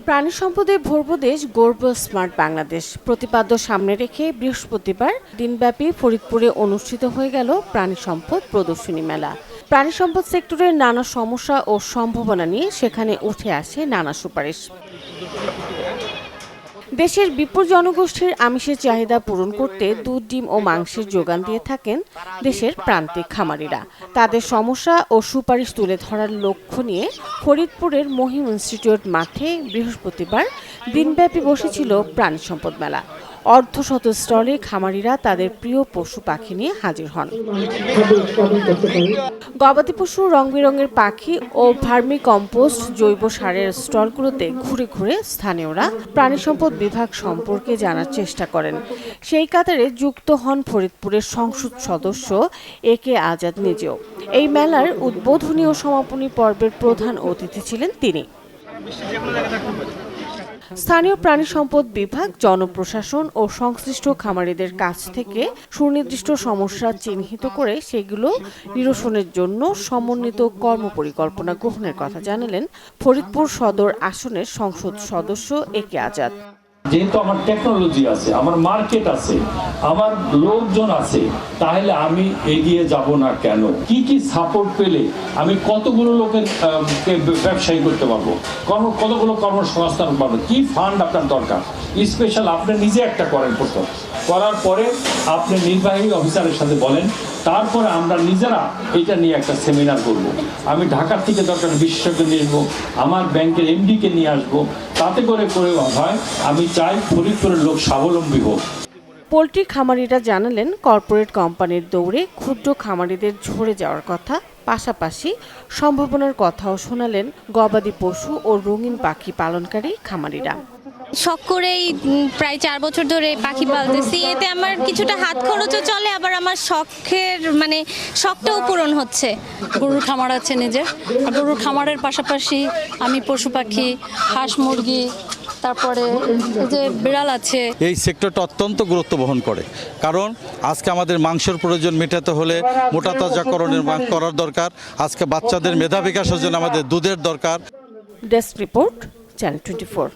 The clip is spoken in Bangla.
প্রাণী সম্পদে ভরপুর দেশ গড়ব স্মার্ট বাংলাদেশ প্রতিপাদ্য সামনে রেখে বৃহস্পতিবার দিনব্যাপী ফরিদপুরে অনুষ্ঠিত হয়ে গেল প্রাণী সম্পদ প্রদর্শনী মেলা। প্রাণী সম্পদ সেক্টরের নানা সমস্যা ও সম্ভাবনা নিয়ে সেখানে উঠে আসে নানা সুপারিশ। দেশের বিপুল জনগোষ্ঠীর আমিষের চাহিদা পূরণ করতে দুধ, ডিম ও মাংসের যোগান দিয়ে থাকেন দেশের প্রান্তিক খামারিরা। তাদের সমস্যা ও সুপারিশ তুলে ধরার লক্ষ্য নিয়ে ফরিদপুরের মহিম ইনস্টিটিউট মাঠে বৃহস্পতিবার দিনব্যাপী বসেছিল প্রাণী সম্পদ মেলা। অর্ধশত স্টলে খামারিরা তাদের প্রিয় পশু পাখি নিয়ে হাজির হন। গবাদি পশু, রং বেরঙের পাখি ও ভার্মি কম্পোস্ট জৈব সারের স্টলগুলোতে ঘুরে ঘুরে স্থানীয়রা প্রাণী সম্পদ বিভাগ সম্পর্কে জানার চেষ্টা করেন। সেই কাতারে যুক্ত হন ফরিদপুরের সংসদ সদস্য AK আজাদ নিজেও। এই মেলার উদ্বোধনী ও সমাপনী পর্বের প্রধান অতিথি ছিলেন তিনি। স্থানীয় প্রাণী সম্পদ বিভাগ জনপ্রশাসন ও সংশ্লিষ্ট খামারিদের কাছ থেকে সুনির্দিষ্ট সমস্যা চিহ্নিত করে সেগুলো নিরসনের জন্য সমন্বিত কর্মপরিকল্পনা গ্রহণের কথা জানালেন ফরিদপুর সদর আসনের সংসদ সদস্য AK আজাদ। যেহেতু আমার টেকনোলজি আছে, আমার মার্কেট আছে, আমার লোকজন আছে, তাহলে আমি এগিয়ে যাব না কেন? কি কি সাপোর্ট পেলে আমি কতগুলো লোকের ব্যবসায়ী করতে পারবো, কতগুলো কর্মসংস্থান পাবো, কি ফান্ড আপনার দরকার, স্পেশাল আপনি নিজে একটা করেন প্রথম, করার পরে আপনি নির্বাহী অফিসারের সাথে বলেন, তারপরে আমরা নিজেরা এটা নিয়ে একটা সেমিনার করব। আমি ঢাকার থেকে দরকার বিশেষজ্ঞ নিয়ে আসবো, আমার ব্যাংকের MD-কে নিয়ে আসবো, তাতে করে হয় আমি চাই ফরিদপুরের লোক স্বাবলম্বী হোক। পোল্ট্রি খামারিরা জানালেন কর্পোরেট কোম্পানির দৌড়ে ক্ষুদ্র খামারিদের ঝরে যাওয়ার কথা, পাশাপাশি সম্ভাবনার কথাও শোনালেন গবাদি পশু ও রঙিন পাখি পালনকারী খামারিরা। শখ করেই প্রায় 4 বছর ধরে পাখি পালতেছি। এতে আমার কিছুটা হাত খরচও চলে, আবার আমার শখটাও পূরণ হচ্ছে। গরুর খামার আছে নিজের, গরুর খামারের পাশাপাশি আমি পশু পাখি, হাঁস মুরগি, তারপরে যে বিড়াল আছে। এই সেক্টরটা অত্যন্ত গুরুত্ব বহন করে, কারণ আজকে আমাদের মাংসের প্রয়োজন মেটাতে হলে মোটা তাজাকরণের করার দরকার। আজকে বাচ্চাদের মেধা বিকাশের জন্য আমাদের দুধের দরকার। Desk report, channel 24।